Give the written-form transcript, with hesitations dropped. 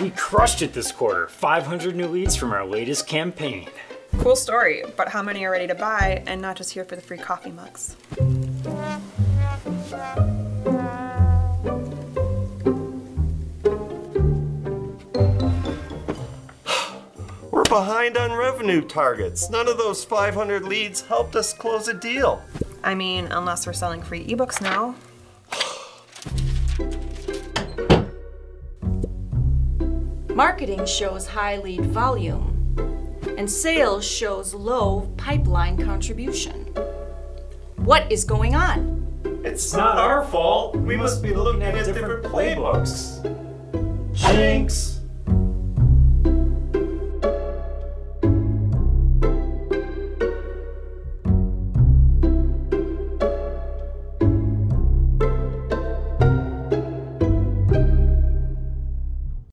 We crushed it this quarter. 500 new leads from our latest campaign. Cool story, but how many are ready to buy and not just here for the free coffee mugs? We're behind on revenue targets. None of those 500 leads helped us close a deal. I mean, unless we're selling free ebooks now. Marketing shows high lead volume, and sales shows low pipeline contribution. What is going on? It's not our fault. We must be looking at different playbooks. Jinx!